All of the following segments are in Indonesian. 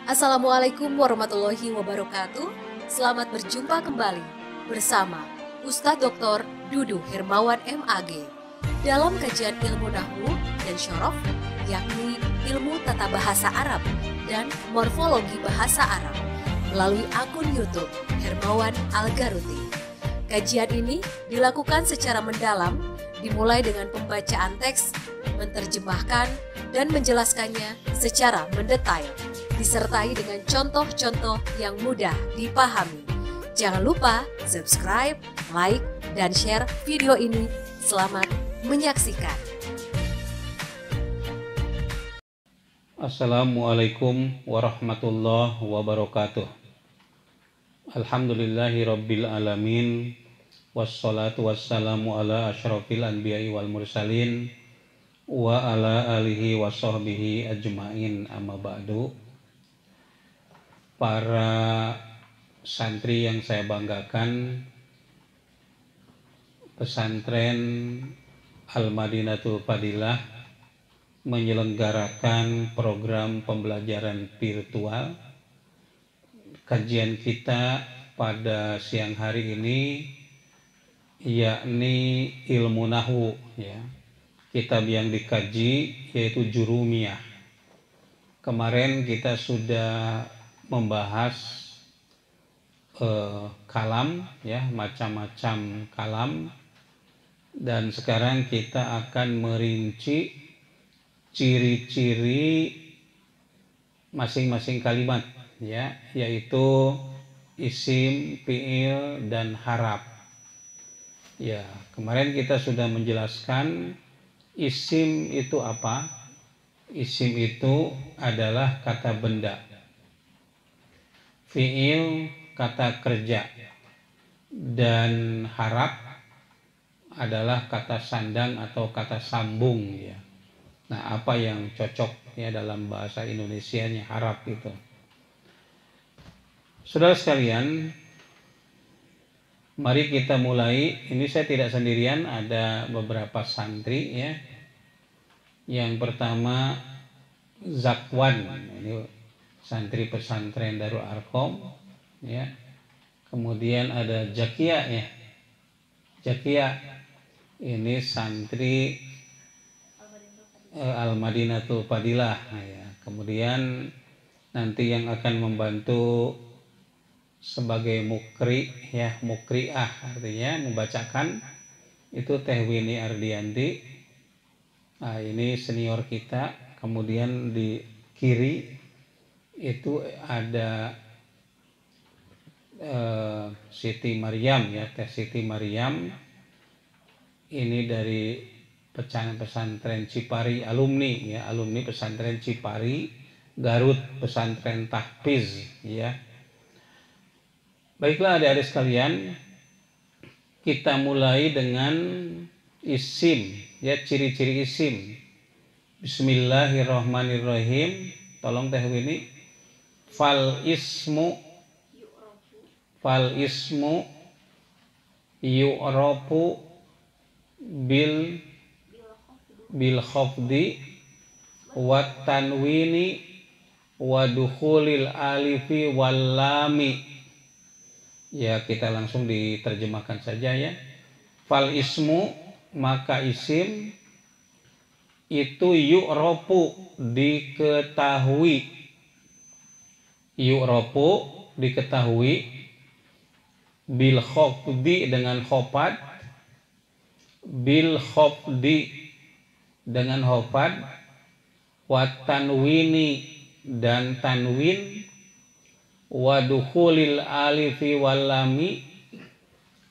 Assalamualaikum warahmatullahi wabarakatuh. Selamat berjumpa kembali bersama Ustadz Dr. Dudu Hermawan MAG dalam kajian ilmu nahwu dan syaraf, yakni ilmu tata bahasa Arab dan morfologi bahasa Arab melalui akun YouTube Hermawan Al-Garuti. Kajian ini dilakukan secara mendalam, dimulai dengan pembacaan teks, menerjemahkan dan menjelaskannya secara mendetail, disertai dengan contoh-contoh yang mudah dipahami. Jangan lupa subscribe, like, dan share video ini. Selamat menyaksikan. Assalamualaikum warahmatullahi wabarakatuh. Alhamdulillahi rabbil alamin. Wassalatu wassalamu ala asyrafil anbiya'i wal mursalin wa ala alihi wa sahbihi ajma'in, amma ba'du. Para santri yang saya banggakan, pesantren Al-Madinatul Fadilah menyelenggarakan program pembelajaran virtual. Kajian kita pada siang hari ini yakni ilmu nahwu, ya. Kitab yang dikaji yaitu Jurumiyah. Kemarin kita sudah membahas kalam, ya, macam-macam kalam, dan sekarang kita akan merinci ciri-ciri masing-masing kalimat, ya, yaitu isim, fiil, dan haraf. Ya, kemarin kita sudah menjelaskan isim itu apa. Isim itu adalah kata benda, fiil kata kerja, dan haraf adalah kata sandang atau kata sambung, ya. Nah, apa yang cocok, ya, dalam bahasa Indonesianya haraf itu. Saudara sekalian, mari kita mulai. Ini saya tidak sendirian, ada beberapa santri, ya. Yang pertama Zakwan, ini santri pesantren Darul Arqam, ya. Kemudian ada Jakia, ya. Jakia ini santri Al-Madinatul Fadilah, ya. Kemudian nanti yang akan membantu sebagai mukri, ya, mukriah artinya membacakan, itu Teh Wini Ardianti. Nah, ini senior kita. Kemudian di kiri itu ada Siti Maryam, ya, Teh Siti Maryam. Ini dari pesantren Cipari, alumni, ya, alumni pesantren Cipari Garut, pesantren tahfiz, ya. Baiklah adik-adik sekalian, kita mulai dengan isim, ya, ciri-ciri isim. Bismillahirrahmanirrahim. Tolong Teh Wini. Fal ismu yu'rafu bil khafdi wat tanwini wa dukhulil alifi wal lami. Ya, kita langsung diterjemahkan saja, ya. Fal ismu, maka isim itu yu'rafu, diketahui. Yu'rafu, diketahui, bil khafdi, dengan khofad, bil khafdi, dengan khofad, wat tanwini, dan tanwin, wa dukhulil alifi wal lami,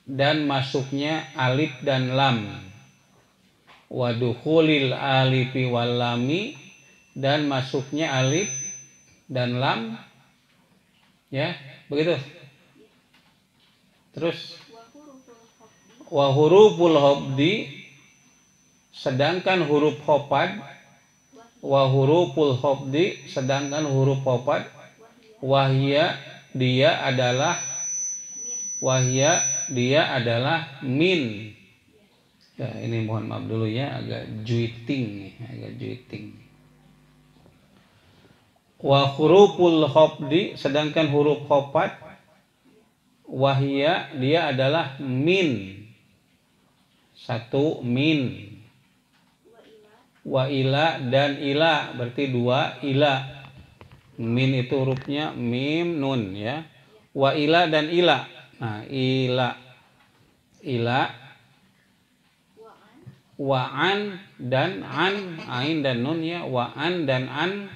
dan masuknya alif dan lam. Wa dukhulil alifi wal lami, dan masuknya alif dan lam, ya, begitu. Terus wa huruful khafdi, sedangkan huruf khofad, wa huruful khafdi, sedangkan huruf khofad, wahya, dia adalah min. Ya, ini mohon maaf dulu, ya, agak juiting. Wa huruful khafdi, sedangkan huruf khafat wahia dia adalah min. Satu min. Wa ila dan ila, berarti dua ila. Min itu hurufnya mim nun ya. Wa ila dan ila. Nah, ila wa an dan an, ain dan nun ya. Wa an dan an.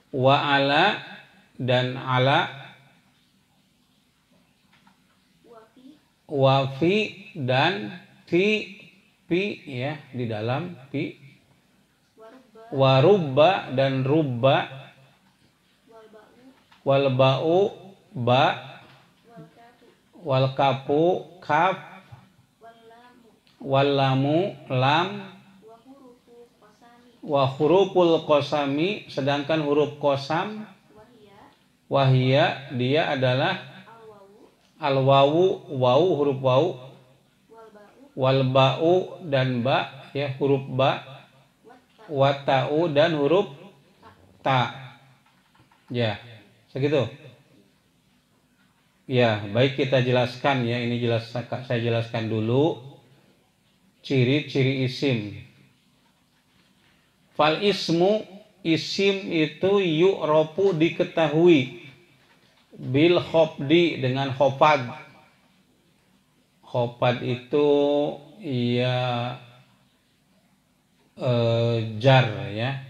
Wa ala dan ala. Wa fi dan fi ya, di dalam fi. Wa rubba dan rubba. Wal ba'u ba. Wal kafu kaf. Wal lamu lam. Wa huruful qasami, sedangkan huruf qasam wahia dia adalah al wawu, wawu huruf wawu. Wal ba'u dan ba ya, huruf ba. Wa ta'u dan huruf ta. Ya, segitu. Ya, baik, kita jelaskan ya. Ini saya jelaskan dulu ciri-ciri isim. Fal ismu, isim itu yu'rofu, diketahui, bil khofdi, dengan khofad. Khofad itu ya jar ya,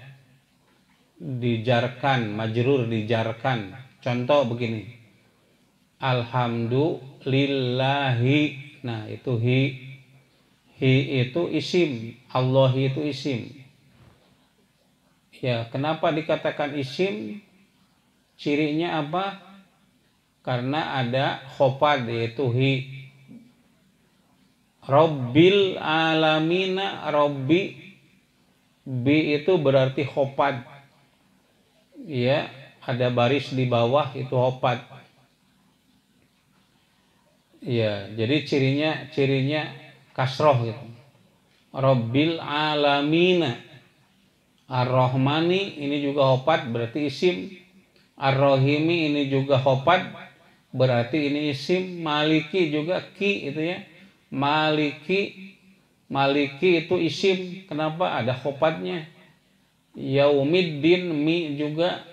dijarkan, majrur dijarkan. Contoh begini, alhamdulillahi. Nah, itu hi itu isim, Allah itu isim. Ya, kenapa dikatakan isim? Cirinya apa? Karena ada khofad, yaitu hi. Rabbil alamina, Rabbi, bi itu berarti khofad. Ya, ada baris di bawah, itu khofad. Ya, jadi cirinya kasroh gitu. Rabbil alamina. Ar-Rahmani ini juga khofad, berarti isim. Ar-Rahimi ini juga khofad, berarti ini isim. Maliki juga ki itu ya. Maliki itu isim. Kenapa? Ada khofadnya. Yaumiddin, mi juga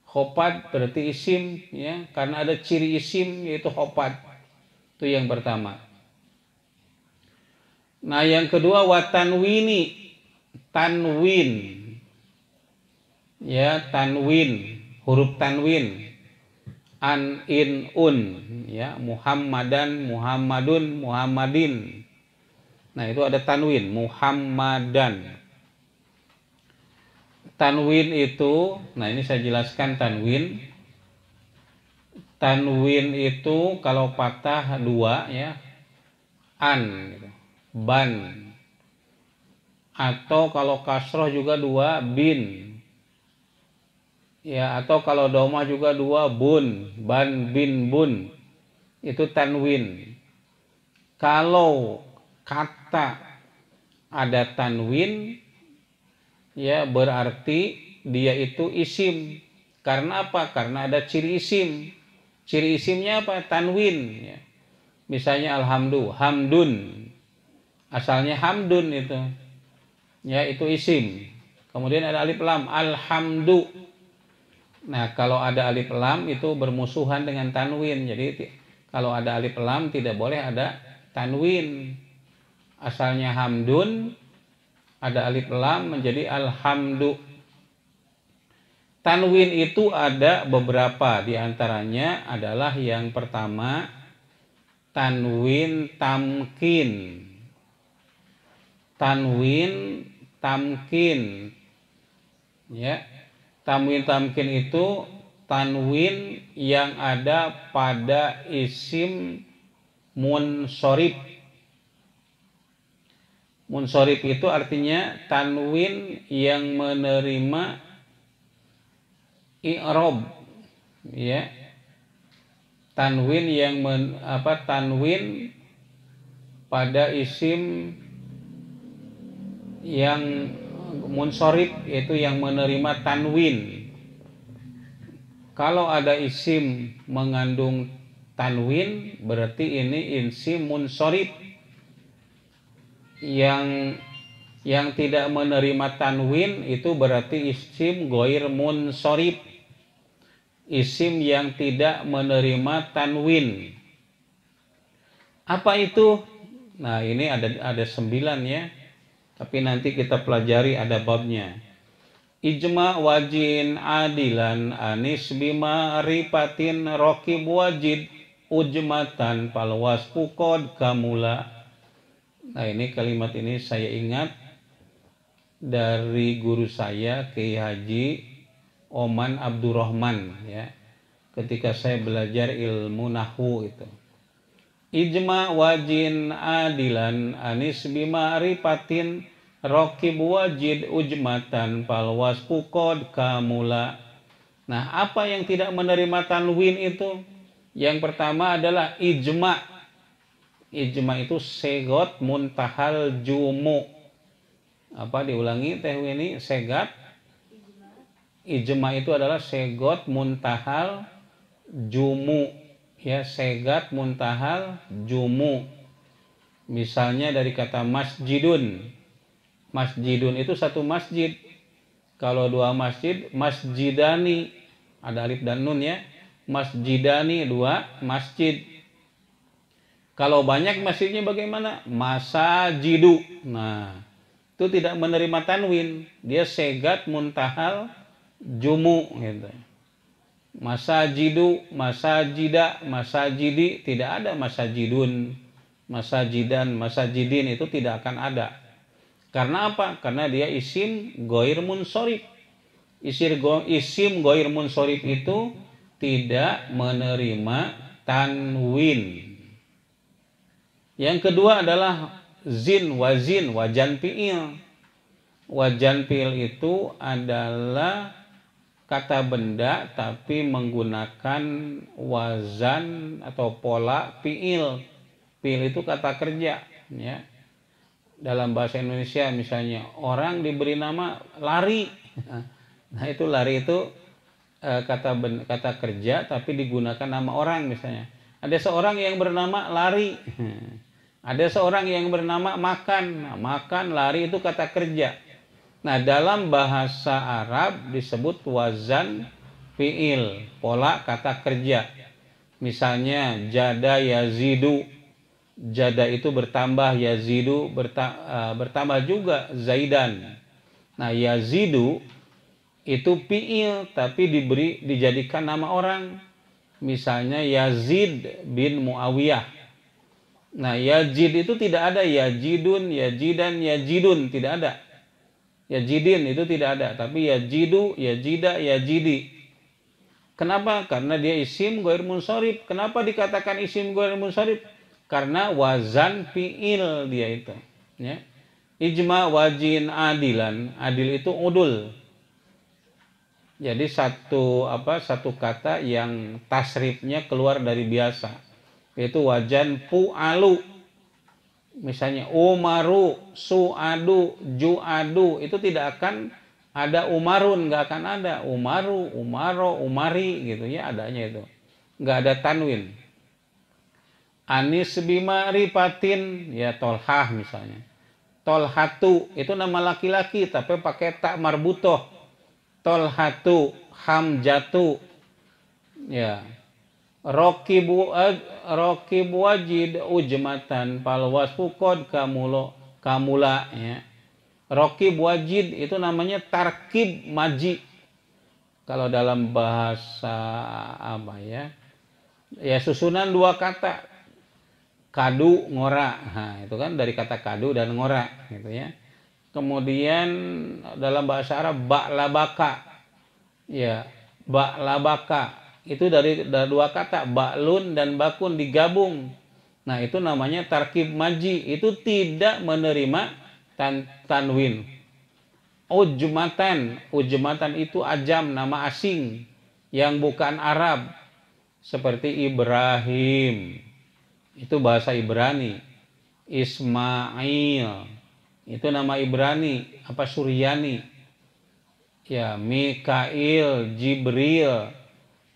khofad, berarti isim ya, karena ada ciri isim yaitu khofad. Itu yang pertama. Nah, yang kedua watanwini, tanwin. Ya, tanwin, huruf tanwin. An, in, un ya, Muhammadan, Muhammadun, Muhammadin. Nah, itu ada tanwin, Muhammadan. Tanwin itu, nah ini saya jelaskan tanwin. Tanwin itu kalau patah dua ya, an gitu, ban. Atau kalau kasroh juga dua, bin. Ya, atau kalau doma juga dua, bun, ban, bin, bun. Itu tanwin. Kalau kata ada tanwin, ya berarti dia itu isim. Karena apa? Karena ada ciri isim. Ciri isimnya apa? Tanwin ya. Misalnya hamdun. Asalnya hamdun itu. Ya, itu isim. Kemudian ada alif lam, alhamdu. Nah, kalau ada alif lam itu bermusuhan dengan tanwin. Jadi kalau ada alif lam tidak boleh ada tanwin. Asalnya hamdun, ada alif lam menjadi alhamdu. Tanwin itu ada beberapa, di antaranya adalah yang pertama tanwin tamkin. Tanwin tamkin. Ya. Tanwin tamkin itu tanwin yang ada pada isim munsorib. Munsorib itu artinya tanwin yang menerima i'rob, ya. Tanwin yang tanwin pada isim yang munsorib itu yang menerima tanwin. Kalau ada isim mengandung tanwin berarti ini isim munsorib. Yang tidak menerima tanwin itu berarti isim ghair munsorib. Isim yang tidak menerima tanwin. Apa itu? Nah, ini ada 9 ya. Tapi nanti kita pelajari ada babnya. Ijma wajin adilan anis bima ripatin rokib wajid ujmatan palwas pukod kamula. Nah, ini kalimat ini saya ingat dari guru saya Kiai Haji Oman Abdurrahman ya. Ketika saya belajar ilmu nahwu itu. Ijma wajin adilan anis bima ripatin rokib wajid ujmatan palwas pukod kamula. Nah, apa yang tidak menerima tanwin itu? Yang pertama adalah ijma. Ijma itu segot muntahal jumu. Apa diulangi teh ini? Segat. Ijma itu adalah segot muntahal jumu. Ya, segat muntahal jumu. Misalnya dari kata masjidun. Masjidun itu satu masjid. Kalau dua masjid, masjidani. Ada alif dan nun ya. Masjidani, dua masjid. Kalau banyak masjidnya bagaimana? Masajidu. Nah, itu tidak menerima tanwin. Dia segat muntahal jumu gitu. Masajidu, masajida, masajidi, tidak ada masajidun, masajidan, masajidin, itu tidak akan ada. Karena apa? Karena dia isim ghair munsorib. Isim ghair munsorib itu tidak menerima tanwin. Yang kedua adalah zin, wazin, wajan fi'il. Wajan fi'il itu adalah kata benda tapi menggunakan wazan atau pola fi'il. Fi'il itu kata kerja ya. Dalam bahasa Indonesia misalnya orang diberi nama lari. Nah, itu lari itu kata kerja tapi digunakan nama orang misalnya. Ada seorang yang bernama lari. Ada seorang yang bernama makan. Nah, makan, lari itu kata kerja. Nah, dalam bahasa Arab disebut wazan fi'il, pola kata kerja. Misalnya jada yazidu. Jada itu bertambah, yazidu bertambah juga zaidan. Nah, yazidu itu fi'il tapi dijadikan nama orang. Misalnya Yazid bin Muawiyah. Nah, Yazid itu tidak ada Yazidun, Yazidan, Yazidun, tidak ada. Yazidin itu tidak ada, tapi Yazidu, Yazida, Yazidi. Kenapa? Karena dia isim ghair munsorib. Kenapa dikatakan isim ghair munsorib? Karena wazan fi'il dia itu. Ya. Ijma wajin adilan. Adil itu udul. Jadi satu kata yang tasrifnya keluar dari biasa. Yaitu wajan fu'alu. Misalnya umaru, su'adu, ju'adu, itu tidak akan ada umarun, nggak akan ada umaru, umaro, umari gitu ya, adanya itu. Nggak ada tanwin. Anis bima ripatin, ya tolhah misalnya. Tolhatu itu nama laki-laki tapi pakai tak marbutoh. Tolhatu, hamjatu, ya. Rokibu wajid ujmatan palwas pukod kamula ya. Rokib wajid itu namanya tarkib maji. Kalau dalam bahasa apa ya? Ya susunan dua kata. Kadu ngora. Nah, itu kan dari kata kadu dan ngora gitu ya. Kemudian dalam bahasa Arab ba'labaka. Ya, ba'labaka. Itu dari dua kata, ba'lun dan bakun digabung. Nah, itu namanya tarkib maji. Itu tidak menerima tanwin. Ujmatan. Ujmatan itu ajam, nama asing. Yang bukan Arab. Seperti Ibrahim. Itu bahasa Ibrani. Ismail. Itu nama Ibrani, apa Suryani. Ya, Mikail, Jibril.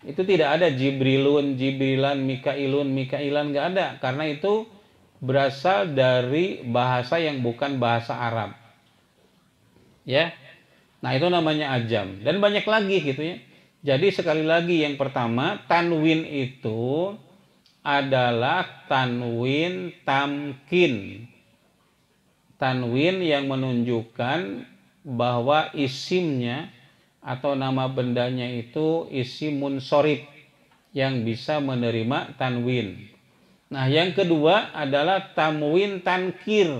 Itu tidak ada Jibrilun, Jibrilan, Mikailun, Mikailan, nggak ada. Karena itu berasal dari bahasa yang bukan bahasa Arab. Ya. Nah, itu namanya ajam. Dan banyak lagi gitu ya. Jadi sekali lagi yang pertama, tanwin itu adalah tanwin tamkin. Tanwin yang menunjukkan bahwa isimnya atau nama bendanya itu isim munsorib yang bisa menerima tanwin. Nah, yang kedua adalah tanwin tankir.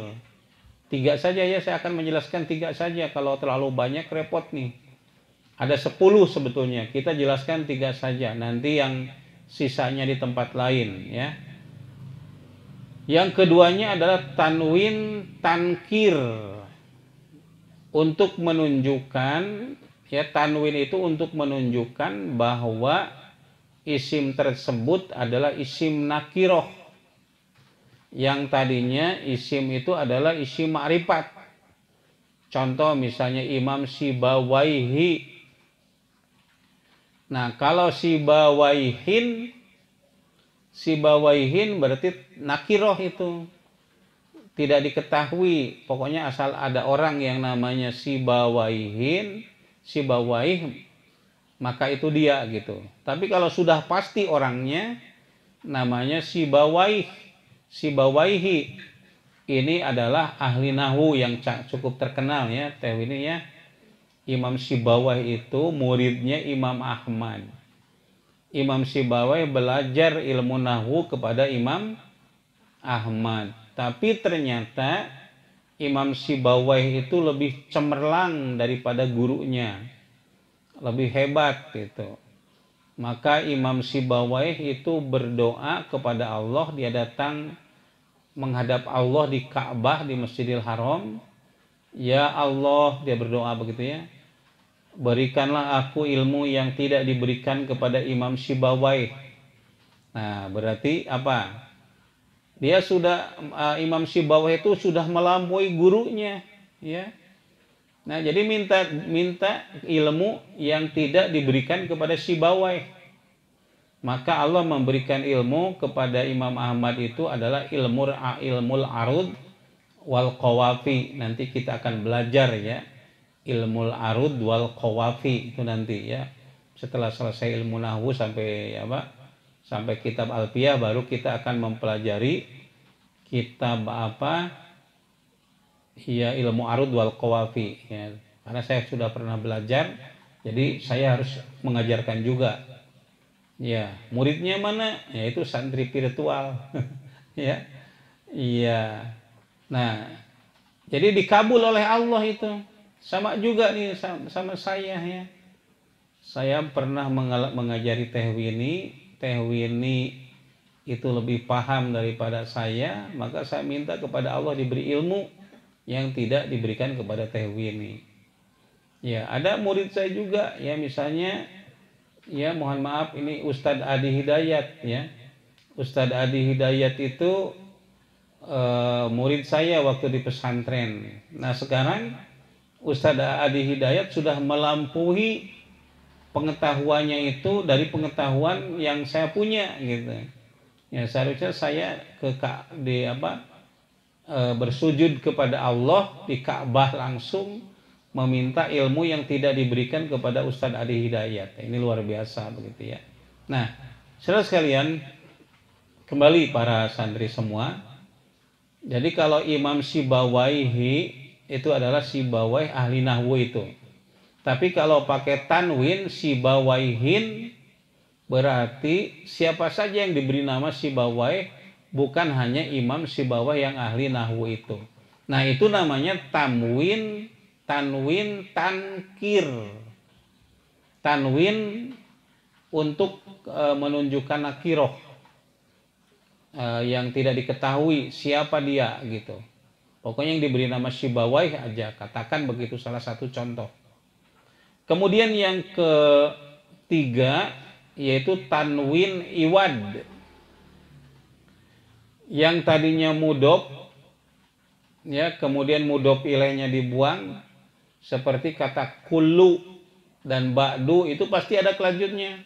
3 saja ya, saya akan menjelaskan 3 saja. Kalau terlalu banyak repot nih. Ada 10 sebetulnya. Kita jelaskan 3 saja. Nanti yang sisanya di tempat lain ya. Yang keduanya adalah tanwin tankir. Untuk menunjukkan ya, tanwin itu untuk menunjukkan bahwa isim tersebut adalah isim nakiroh. Yang tadinya isim itu adalah isim ma'rifat. Contoh misalnya Imam Sibawaihi. Nah, kalau Sibawaihin berarti nakiroh itu. Tidak diketahui, pokoknya asal ada orang yang namanya Sibawaih, maka itu dia gitu. Tapi kalau sudah pasti orangnya namanya Sibawaihi, ini adalah ahli nahwu yang cukup terkenal ya, ini ya. Imam Sibawaihi itu muridnya Imam Ahmad. Imam Sibawaihi belajar ilmu nahwu kepada Imam Ahmad. Tapi ternyata Imam Sibawaihi itu lebih cemerlang daripada gurunya. Lebih hebat gitu. Maka Imam Sibawaihi itu berdoa kepada Allah. Dia datang menghadap Allah di Ka'bah, di Masjidil Haram. Ya Allah, dia berdoa begitu ya. Berikanlah aku ilmu yang tidak diberikan kepada Imam Sibawaihi. Nah, berarti apa? Dia sudah Imam Sibawaihi itu sudah melampaui gurunya, ya. Nah, jadi minta ilmu yang tidak diberikan kepada Sibawaihi. Maka Allah memberikan ilmu kepada Imam Ahmad itu adalah ilmul arud wal qawafi. Nanti kita akan belajar ya, ilmul arud wal qawafi itu nanti ya. Setelah selesai ilmu nahwu sampai sampai kitab Alfiyah, baru kita akan mempelajari kitab ya, ilmu arud wal qawafi ya. Karena saya sudah pernah belajar, jadi saya harus mengajarkan juga ya. Muridnya mana? Ya, itu santri virtual ya. Iya. Nah, jadi dikabul oleh Allah itu. Sama juga nih sama saya ya. Saya pernah mengajari Tehwini itu lebih paham daripada saya, maka saya minta kepada Allah diberi ilmu yang tidak diberikan kepada Tehwini. Ya, ada murid saya juga ya, misalnya ya, mohon maaf, ini Ustadz Adi Hidayat ya. Ustadz Adi Hidayat itu murid saya waktu di pesantren. Nah, sekarang Ustadz Adi Hidayat sudah melampaui pengetahuannya itu dari pengetahuan yang saya punya gitu. Ya, seharusnya saya bersujud kepada Allah di Ka'bah langsung meminta ilmu yang tidak diberikan kepada Ustadz Adi Hidayat. Ini luar biasa begitu ya. Nah, saudara sekalian, kembali para santri semua. Jadi kalau Imam Sibawaihi itu adalah Sibawaihi ahli nahwu itu. Tapi kalau pakai tanwin Sibawaihin, berarti siapa saja yang diberi nama Sibawaihi, bukan hanya Imam Sibawaihi yang ahli nahwu itu. Nah, itu namanya tanwin tankir. Tanwin untuk menunjukkan nakiroh, yang tidak diketahui siapa dia gitu. Pokoknya yang diberi nama Sibawaihi aja, katakan begitu, salah satu contoh. Kemudian yang ketiga yaitu tanwin iwad. Yang tadinya mudhof ya, kemudian mudhof ilaihnya dibuang, seperti kata kullu dan ba'du itu pasti ada kelanjutnya.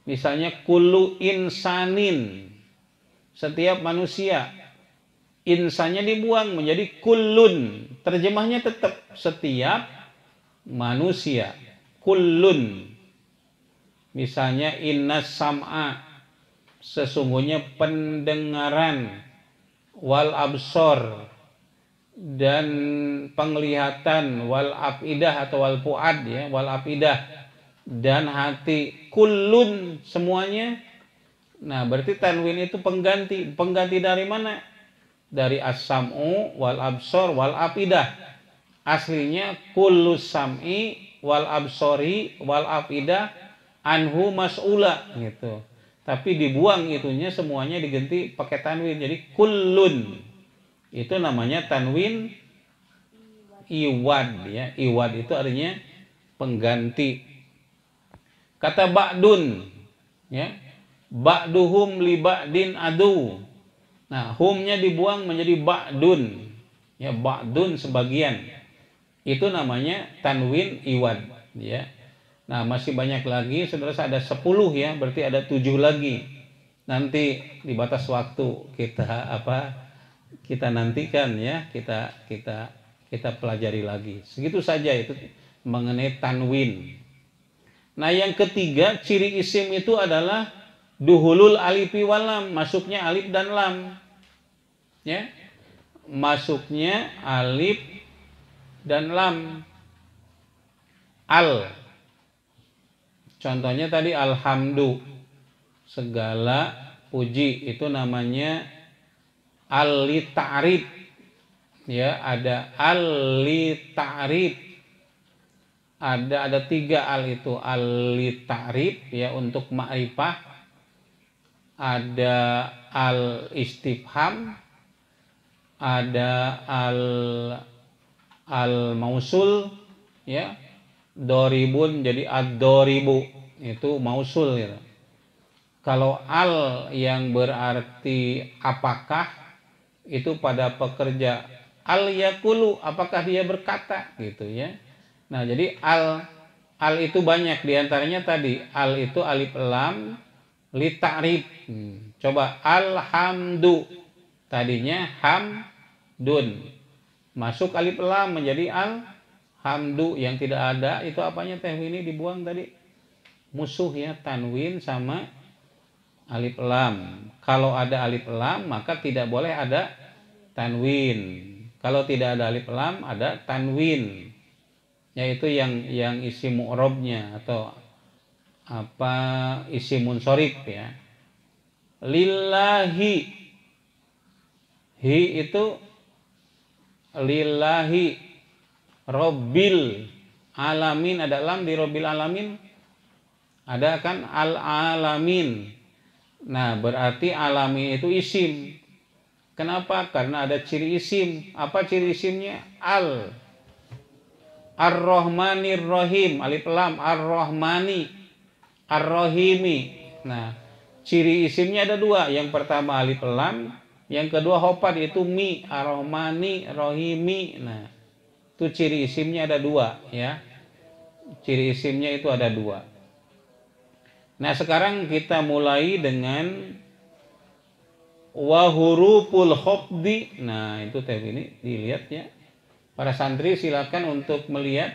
Misalnya kullu insanin, setiap manusia. Insannya dibuang menjadi kullun. Terjemahnya tetap setiap manusia. Kullun. Misalnya inna sam'a, sesungguhnya pendengaran, wal absor, dan penglihatan, wal afidah atau wal fuad, ya, wal afidah, dan hati, kullun, semuanya. Nah, berarti tanwin itu pengganti. Pengganti dari mana? Dari as-sam'u wal absor wal afidah. Aslinya kullu sam'i wal absori wal afidah anhu mas'ula gitu. Tapi dibuang itunya, semuanya diganti pakai tanwin jadi kullun. Itu namanya tanwin iwad, ya. Iwad itu artinya pengganti. Kata ba'dun, ya. Ba'duhum li ba'din adu. Nah, humnya dibuang menjadi ba'dun. Ya, ba'dun sebagian. Itu namanya tanwin iwad, ya. Nah, masih banyak lagi, saudara, ada 10 ya, berarti ada 7 lagi. Nanti di batas waktu kita nantikan, ya, kita pelajari lagi. Segitu saja itu mengenai tanwin. Nah, yang ketiga, ciri isim itu adalah duhulul alifi walam, masuknya alif dan lam. Ya. Masuknya alif dan lam. Al. Contohnya tadi alhamdu, segala puji, itu namanya al-li ta'rif. Ya, ada al-li ta'rif. Ada 3 al itu, al-li ta'rif, ya, untuk ma'rifah. Ada al-istifham, ada al-mausul, ya. Doribun jadi ad-doribu, itu mausul gitu. Kalau al yang berarti apakah, itu pada pekerja. Al yakulu, apakah dia berkata gitu, ya. Nah, jadi al itu banyak, diantaranya tadi al itu alif lam li ta'rif. Coba alhamdu, tadinya hamdun, masuk alif lam menjadi alhamdu. Yang tidak ada itu apanya, teh ini dibuang tadi, musuh, ya, tanwin sama alif lam. Kalau ada alif lam maka tidak boleh ada tanwin. Kalau tidak ada alif lam ada tanwin, yaitu yang isi mu'rabnya atau isi munsorif, ya. Lillahi, hi itu lillahi. Robbil alamin, ada lam di robbil alamin, ada kan al-alamin. Nah, berarti alamin itu isim. Kenapa? Karena ada ciri isim. Apa ciri isimnya? Al. Ar-Rahmanir Rahim, alif lam, Ar-Rahmani, Ar-Rahimi. Nah, ciri isimnya ada 2. Yang pertama alif lam, yang kedua hopad, itu mi, Ar-Rahmani, Rahimi. Nah, itu ciri isimnya ada 2, ya. Ciri isimnya itu ada 2. Nah, sekarang kita mulai dengan wa huruful khafdi. Nah, itu tab ini dilihat, ya. Para santri silakan untuk melihat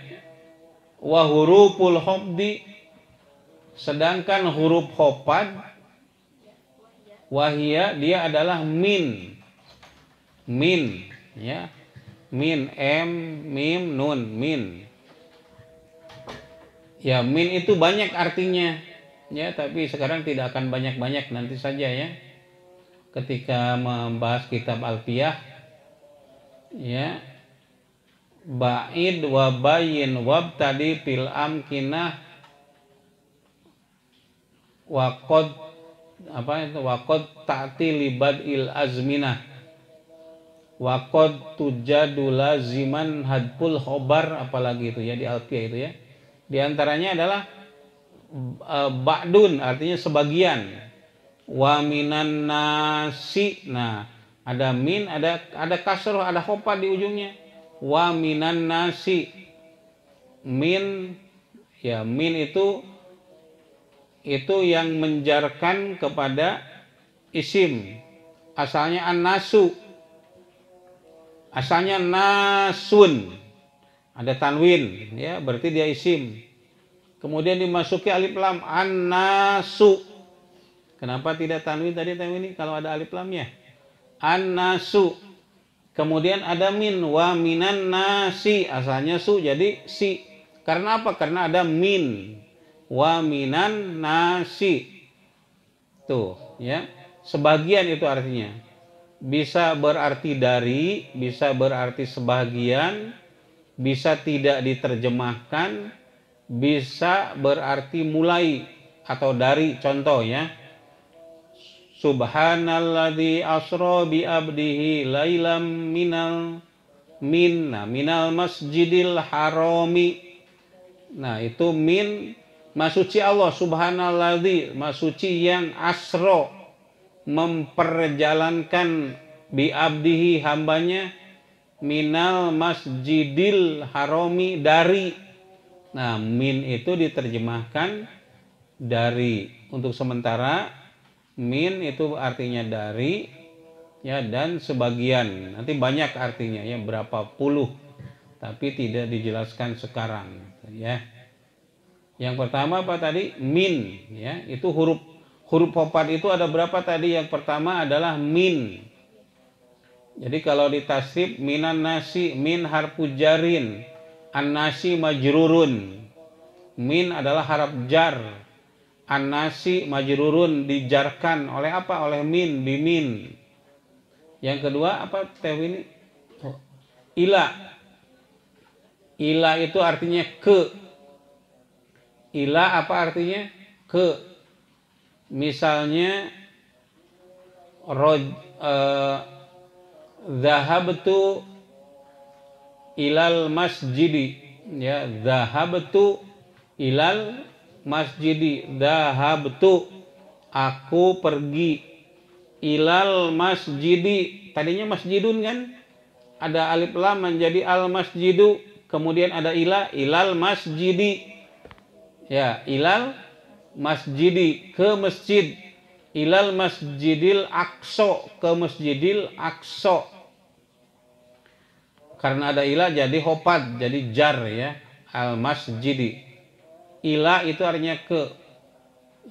wa huruful khafdi. Sedangkan huruf khafad wahia, dia adalah min. Min, ya. Min, m, mim, nun, min. Ya, min itu banyak artinya, ya, tapi sekarang tidak akan banyak-banyak, nanti saja, ya, ketika membahas kitab Alfiyah, ya. Ba'id wa bayin wabtadi fil amkinah wa qad ta'ti libadil azminah wa qad tujadu laziman hadful khobar, apalagi itu, ya, di Alfiyah itu, ya. Di antaranya adalah ba'dun, artinya sebagian. Wa minan nasi. Nah, Ada min, ada kasroh, ada khofa di ujungnya. Wa minan nasi. Min, ya min itu yang menjarkan kepada isim. Asalnya an-nasu. Asalnya nasun. Ada tanwin, ya, berarti dia isim. Kemudian dimasuki alif lam, an-nasu. Kenapa tidak tanwin tadi tanwin ini kalau ada alif lamnya? An-nasu. Kemudian ada min, wa minan nasi. Asalnya su jadi si. Karena apa? Karena ada min. Wa minan nasi. Tuh, ya. Sebagian itu artinya. Bisa berarti dari, bisa berarti sebagian, bisa tidak diterjemahkan, bisa berarti mulai atau dari. Contoh ya. Subhanalladzi asra bi abdihi lailam minal masjidil harami. Nah, itu min, masuci Allah, subhanalladzi, masuci yang asro, memperjalankan, bi abdihi, hambanya, minal masjidil harami, dari. Nah, min itu diterjemahkan dari untuk sementara. Min itu artinya dari, ya, dan sebagian. Nanti banyak artinya, ya, berapa puluh, tapi tidak dijelaskan sekarang, ya. Yang pertama apa tadi? Min, ya, itu huruf khopat itu ada berapa tadi? Yang pertama adalah min. Jadi kalau ditasrif minan nasi, min harfu jarin, an-nasi majrurun. Min adalah haraf jar. An-nasi majrurun, dijarkan oleh apa? Oleh min, bimin. Yang kedua apa teh ini? Ila. Ila itu artinya ke. Ila apa artinya? Ke. Misalnya zahabtu ilal masjidi, ya, zahabtu ilal masjidi, zahabtu, aku pergi, ilal masjidi, tadinya masjidun kan, ada alif lam menjadi al masjidu, kemudian ada ilal masjidi, ya, ilal masjidi, ke masjid, ilal masjidil aqsa, ke masjidil aqsa. Karena ada ila jadi hopat, jadi jar, ya, al masjidi. Ila itu artinya ke,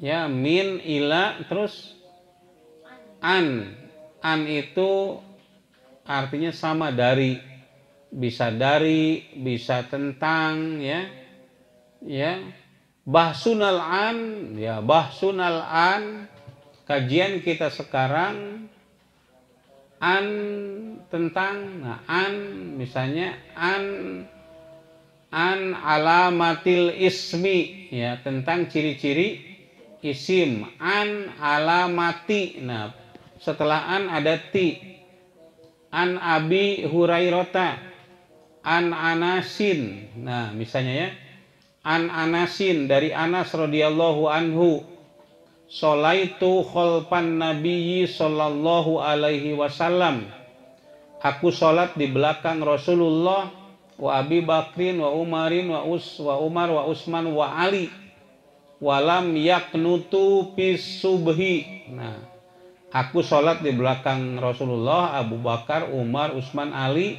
ya, min, ila, terus an. An itu artinya sama, dari, bisa tentang, ya, ya. Bahsunal an, ya, bahsunal an, kajian kita sekarang an, tentang. Nah, an misalnya an alamatil ismi, ya, tentang ciri-ciri isim. An alamati, nah, setelah an ada ti. An abi hurairota, an anasin, nah, misalnya, ya, an anasin, dari Anas radhiyallahu anhu, sholaitu khalfan nabiyyi sallallahu alaihi wasallam, aku sholat di belakang Rasulullah, wa Abi Bakrin wa Umarin wa Umar wa Utsman wa Ali, walam yaknutu fis subhi. Nah, aku sholat di belakang Rasulullah, Abu Bakar, Umar, Utsman, Ali,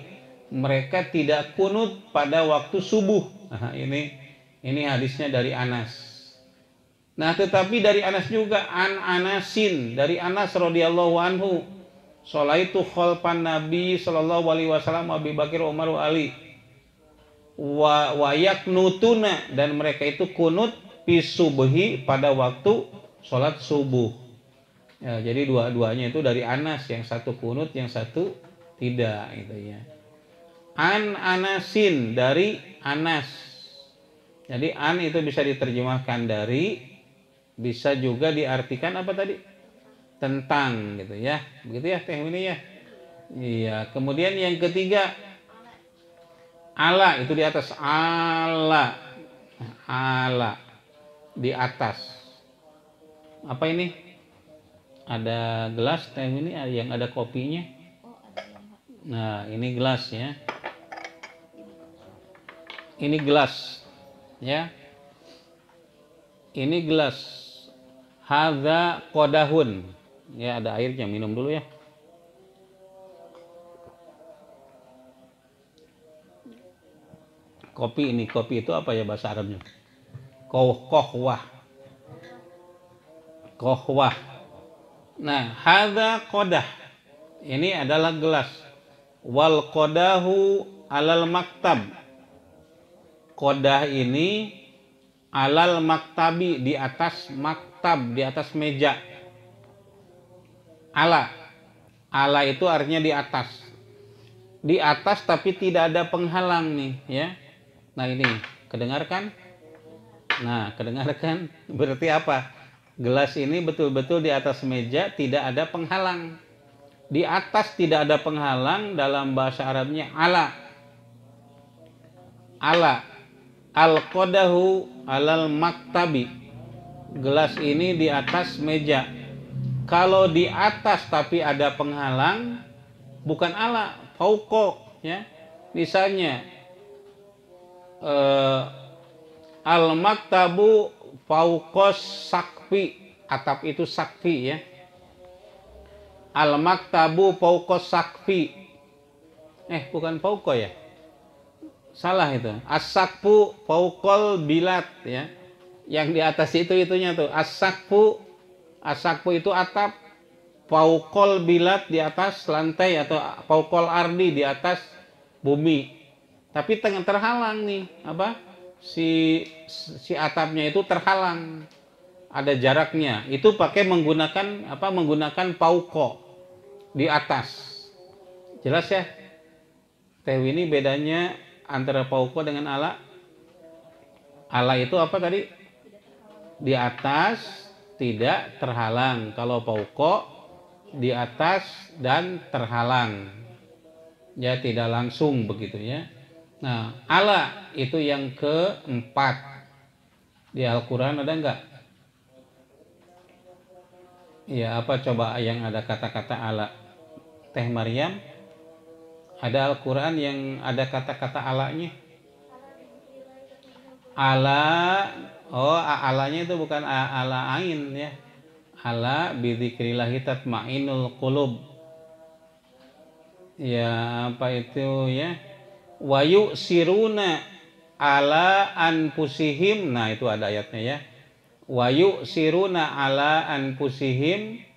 mereka tidak kunut pada waktu subuh. Nah, ini hadisnya dari Anas. Nah, tetapi dari Anas juga, an Anasin, dari Anas radhiyallahu anhu, sholaitu khalfan Nabi sallallahu alaihi wasallam, Abi Bakar, Umar, wa Ali, wa yaknutuna, dan mereka itu kunut fi subhi, pada waktu sholat subuh. Ya, jadi dua-duanya itu dari Anas, yang satu kunut, yang satu tidak, gitu, ya. An Anasin, dari Anas. Jadi an itu bisa diterjemahkan dari, bisa juga diartikan apa tadi? Tentang, gitu, ya. Begitu, ya, teh ini, ya. Iya, kemudian yang ketiga ala, itu di atas, ala di atas. Apa ini? Ada gelas teh ini yang ada kopinya. Nah, ini gelas ya. Ini gelas ya. Ini gelas. Hadza qodahun. Ya, ada airnya, minum dulu ya. Kopi ini, kopi itu apa ya bahasa Arabnya? Kohwah. Kohwah. Nah, hadza qodah. Ini adalah gelas. Wal qodahu alal maktab. Qodah ini alal maktabi, di atas maktab, di atas meja. Ala. Ala itu artinya di atas. Di atas tapi tidak ada penghalang nih ya. Nah ini, kedengarkan? Nah, kedengarkan? Berarti apa? Gelas ini betul-betul di atas meja, tidak ada penghalang. Di atas tidak ada penghalang, dalam bahasa Arabnya ala. Ala. Al-qodahu alal maktabi. Gelas ini di atas meja. Kalau di atas tapi ada penghalang, bukan ala, fauqo ya. Misalnya al-maktabu fauqos sakfi, atap itu sakfi ya. Al-maktabu fauqos sakfi. Bukan fauqo ya. Salah itu. As-sakfu fauqol bilat ya. Yang di atas itunya tuh. As-sakfu itu atap, fauqol bilat di atas lantai, atau fauqol ardi di atas bumi. Tapi terhalang nih, apa? Si atapnya itu terhalang. Ada jaraknya. Itu pakai menggunakan apa? Menggunakan fauqo, di atas. Jelas ya? Teh ini bedanya antara fauqo dengan ala. Ala itu apa tadi? Di atas, tidak terhalang. Kalau fauqo di atas dan terhalang. Ya, tidak langsung begitu ya. Nah, ala itu yang keempat. Di Al-Quran ada enggak? Ya, apa coba yang ada kata-kata ala? Teh Maryam, ada Al-Quran yang ada kata-kata alanya? Ala, alanya itu bukan ala ain ya. Ala bidzikrillahi tatmainul qulub. Ya, apa itu ya? Wayu siruna ala anfusihim. Nah, itu ada ayatnya ya. Wayu siruna ala anfusihim,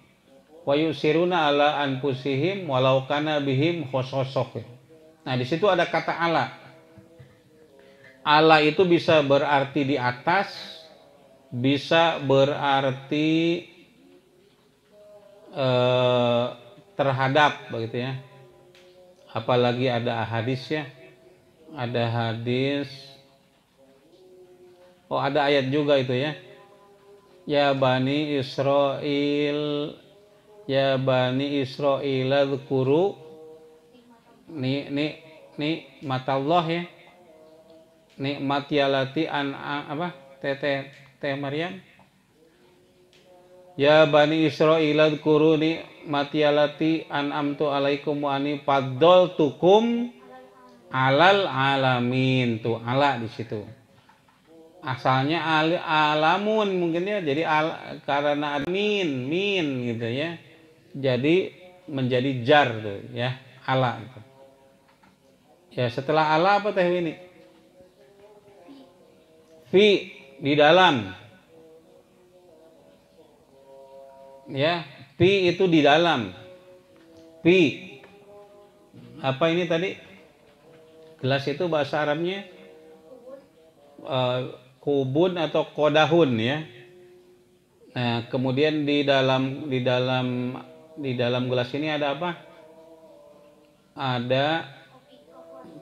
wayu siruna ala anfusihim walau kana bihim khososoh. Nah, di situ ada kata ala. Ala itu bisa berarti di atas, bisa berarti terhadap begitu ya. Apalagi ada hadis ya. Ada hadis. Ada ayat juga itu ya. Ya Bani Israel, ya Bani Israel dzkuru nikmatallah ya. Nikmat yalati an apa? Teh Maryam. Ya Bani Israel dzkuru nikmati yalati an'amtu alaikum wa ani faddaltukum alal alamin. Tuh ala di situ. Asalnya alamun mungkin ya, jadi karena min gitu ya. Jadi menjadi jar tuh ya, ala gitu. Ya, setelah ala apa teh ini? Fi, di dalam. Ya, fi itu di dalam. Fi. Apa ini tadi? Gelas itu bahasa Arabnya kubun atau kodahun ya. Nah, kemudian di dalam gelas ini ada apa? Ada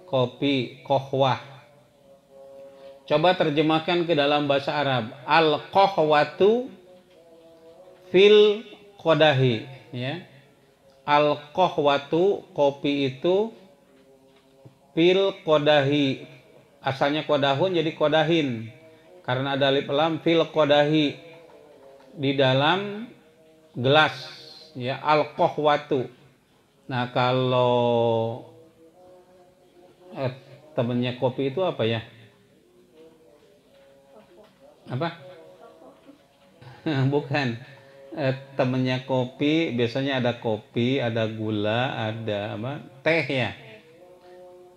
kopi, kohwah. Coba terjemahkan ke dalam bahasa Arab. Al-kohwatu fil kodahi ya. Al-kohwatu, kopi itu, fil kodahi. Asalnya kodahun jadi kodahin, karena ada alif lam. Fil kodahi, di dalam gelas ya. Al kohwatu, Nah, kalau temennya kopi itu apa ya? Apa? Bukan. Temennya kopi biasanya ada kopi, ada gula, ada apa? Teh ya.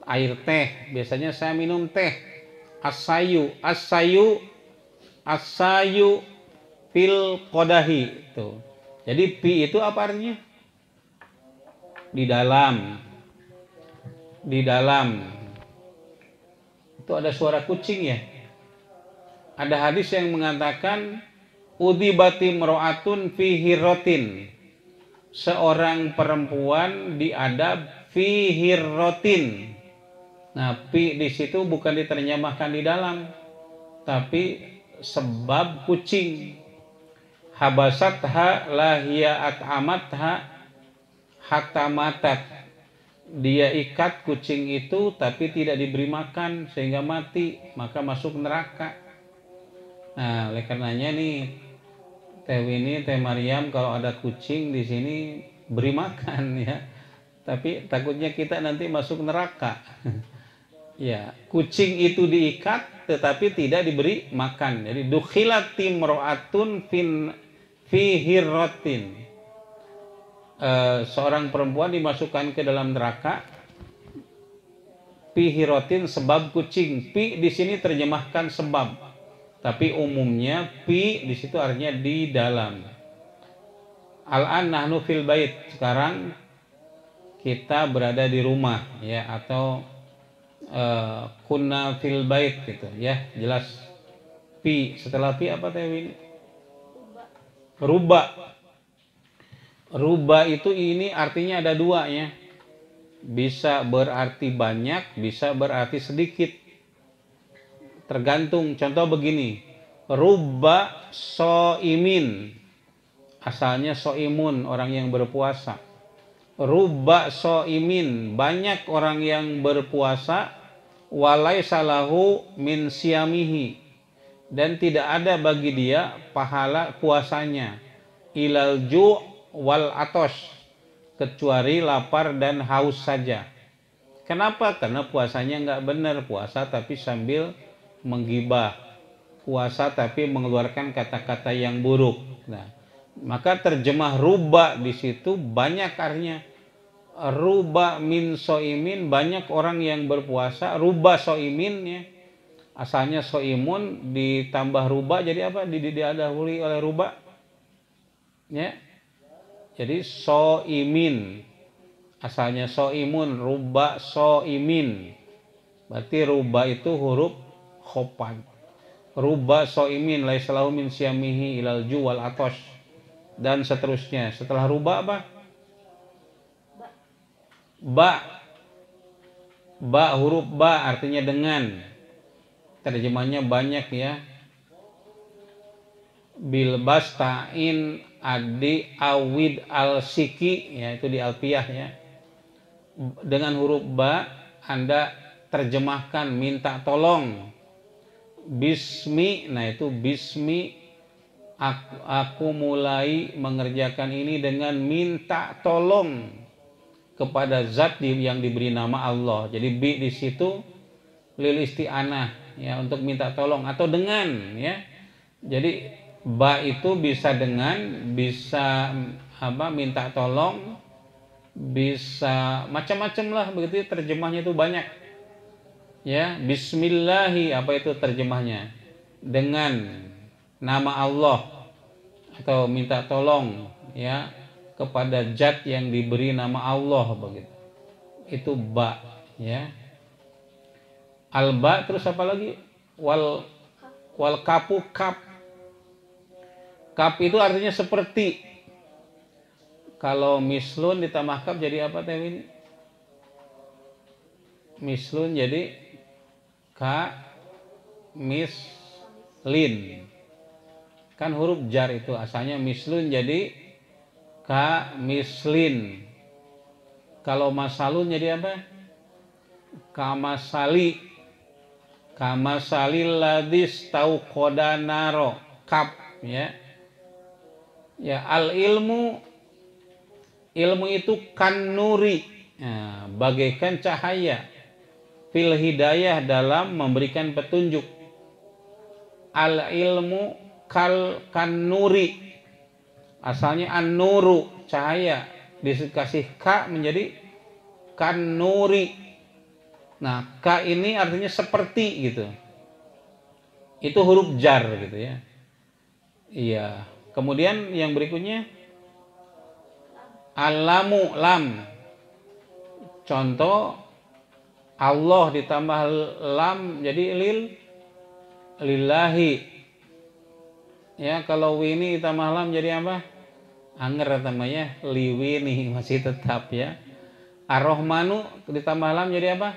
Air teh. Biasanya saya minum teh. Asayu, asayu, asayu fil kodahi tuh. Jadi pi itu apa artinya? Di dalam. Di dalam. Itu ada suara kucing ya. Ada hadis yang mengatakan udibati mro'atun fi hirrotin. Seorang perempuan diadab fi hirrotin. Nah, pi di situ bukan diterjemahkan di dalam, tapi sebab kucing. Habasatha lahiya at'amatha hatta matat. Dia ikat kucing itu tapi tidak diberi makan sehingga mati, maka masuk neraka. Nah, oleh karenanya nih Teh Winnie, Teh Mariam, kalau ada kucing di sini beri makan ya. Tapi takutnya kita nanti masuk neraka. Ya, kucing itu diikat tetapi tidak diberi makan. Jadi dukhilat timro'atun fi hirrotin. Seorang perempuan dimasukkan ke dalam neraka fi hirrotin sebab kucing. Pi di sini terjemahkan sebab. Tapi umumnya pi di situ artinya di dalam. Al-an nahnu fil bait. Sekarang kita berada di rumah ya, atau kunna fil bait gitu ya, jelas. Pi setelah pi apa teh Win? Ruba. Ruba itu ini artinya ada dua ya. Bisa berarti banyak, bisa berarti sedikit. Tergantung. Contoh begini, ruba soimin, asalnya soimun, orang yang berpuasa. Ruba soimin, banyak orang yang berpuasa, walai salahu min siamihi, dan tidak ada bagi dia pahala puasanya, ilal ju' wal atos, kecuali lapar dan haus saja. Kenapa? Karena puasanya nggak benar, puasa tapi sambil menggibah, puasa tapi mengeluarkan kata-kata yang buruk. Nah, maka terjemah ruba di situ banyak artinya. Ruba min soimin, banyak orang yang berpuasa. Ruba soimin ya, asalnya soimun ditambah ruba jadi apa? Didahului oleh ruba ya. Jadi soimin, asalnya soimun, ruba soimin. Berarti ruba itu huruf khopan. Ruba soimin laisa lahu min siyamihi ilal ju wal atos, dan seterusnya. Setelah ruba apa? Ba. Ba, huruf ba artinya dengan. Terjemahnya banyak ya. Bil bastain adi awid al siki ya, itu di alpiyah ya. Dengan huruf ba Anda terjemahkan minta tolong. Bismi, nah itu bismi, aku mulai mengerjakan ini dengan minta tolong kepada zat yang diberi nama Allah. Jadi bi di situ lil isti'anah ya, untuk minta tolong atau dengan ya. Jadi ba itu bisa dengan, bisa apa, minta tolong, bisa macam-macam lah begitu. Terjemahnya itu banyak ya. Bismillahi, apa itu terjemahnya? Dengan nama Allah, atau minta tolong ya kepada zat yang diberi nama Allah begitu. Itu ba ya. Alba, terus apa lagi? Wal kapu, kap. Kap itu artinya seperti. Kalau mislun ditambah kap jadi apa teh ini? Mislun jadi ka mislin. Kan huruf jar itu asalnya mislun jadi ka mislin. Kalau masalun jadi apa? Kamasali. Kamasalil ladis tau kodanaro. Kap ya. Ya, al ilmu, ilmu itu kan nuri, bagaikan cahaya, fil hidayah dalam memberikan petunjuk. Al ilmu kan nuri, asalnya an nuru, cahaya, dikasih ka menjadi kan nuri. Nah, ka ini artinya seperti gitu. Itu huruf jar gitu ya. Iya. Kemudian yang berikutnya alamu, lam. Contoh Allah ditambah lam jadi lillahi. Ya, kalau wini ditambah lam jadi apa? Anger namanya, liwini masih tetap ya. Ar-Rahmanu ditambah lam jadi apa?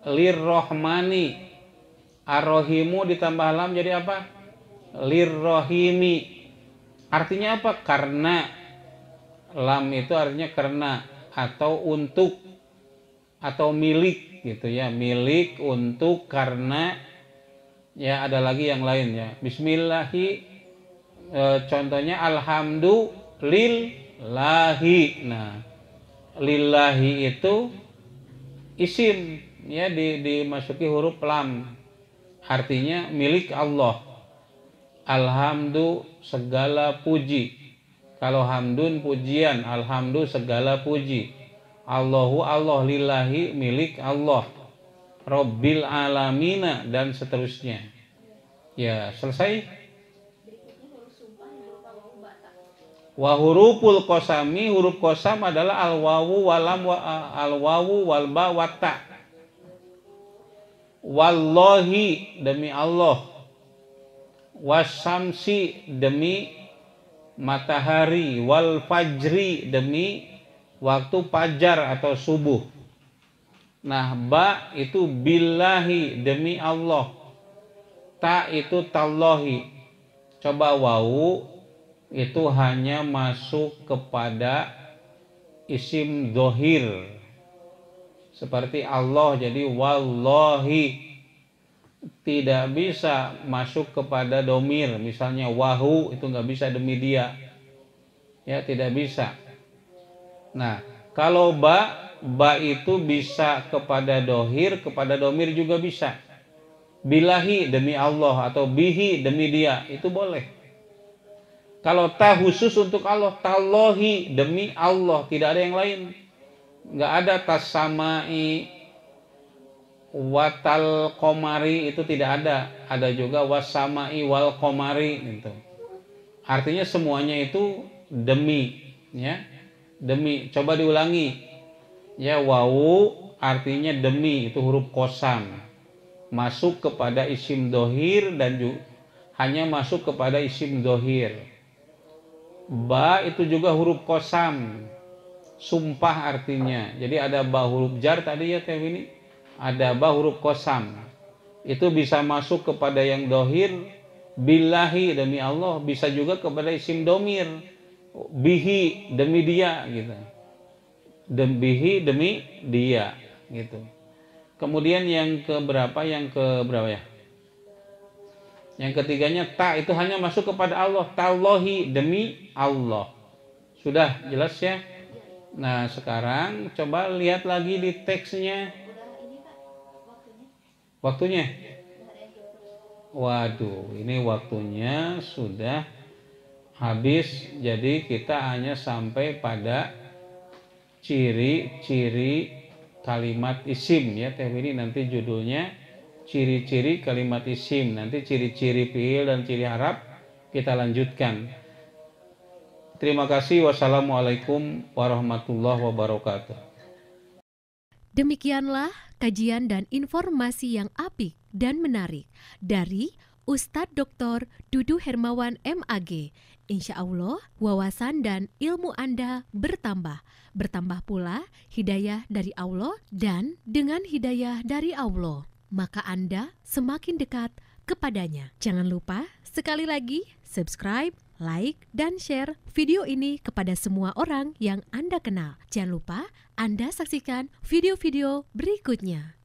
Lirrohmani. Ar-Rahimu ditambah lam jadi apa? Lirrohimi. Artinya apa? Karena. Lam itu artinya karena atau untuk atau milik gitu ya. Milik, untuk, karena. Ya, ada lagi yang lain ya. Bismillahi, contohnya alhamdulillahi. Nah, lillahi itu isim ya, dimasuki huruf lam, artinya milik Allah. Alhamdu segala puji. Kalau hamdun pujian, alhamdu segala puji. Allahu Allah, lillahi milik Allah. Rabbil alamina dan seterusnya. Ya, selesai. Wa huruful qasami, huruf qasam adalah al wawu walam al wawu wal ba wa ta. Wallahi demi Allah. Wasyamsi demi matahari, wal fajri demi waktu fajar atau subuh. Nah, ba itu billahi demi Allah. Ta itu tallahi. Coba wawu itu hanya masuk kepada isim dhohir. Seperti Allah jadi wallahi. Tidak bisa masuk kepada domir. Misalnya wahu itu nggak bisa demi dia. Ya, tidak bisa. Nah, kalau ba itu bisa kepada dohir, kepada domir juga bisa. Bilahi demi Allah atau bihi demi dia, itu boleh. Kalau ta khusus untuk Allah, tallahi demi Allah, tidak ada yang lain. Nggak ada tasamai, watal komari, itu tidak ada. Ada juga wasamai wal komari gitu. Artinya semuanya itu demi, ya. Demi. Coba diulangi. Ya, wawu artinya demi, itu huruf qasam. Masuk kepada isim dohir dan hanya masuk kepada isim dohir. Ba itu juga huruf qasam. Sumpah artinya. Jadi ada ba huruf jar tadi ya Teh Wini. Ada ba huruf qasam. Itu bisa masuk kepada yang dohir. Billahi demi Allah. Bisa juga kepada isim domir. Bihi demi dia gitu. Bihi demi dia gitu. Kemudian yang keberapa? Yang keberapa ya? Yang ketiganya ta itu hanya masuk kepada Allah. Tallahi demi Allah. Sudah jelas ya? Nah, sekarang coba lihat lagi di teksnya. Waktunya? Waduh, ini waktunya sudah habis. Jadi kita hanya sampai pada ciri-ciri kalimat isim ya Teh Wini. Nanti judulnya ciri-ciri kalimat isim. Nanti ciri-ciri fiil dan ciri harap kita lanjutkan. Terima kasih. Wassalamualaikum warahmatullahi wabarakatuh. Demikianlah kajian dan informasi yang apik dan menarik dari Ustadz Dr. Dudu Hermawan MAG. Insya Allah wawasan dan ilmu Anda bertambah. Bertambah pula hidayah dari Allah, dan dengan hidayah dari Allah, maka Anda semakin dekat kepadanya. Jangan lupa sekali lagi subscribe, like, dan share video ini kepada semua orang yang Anda kenal. Jangan lupa Anda saksikan video-video berikutnya.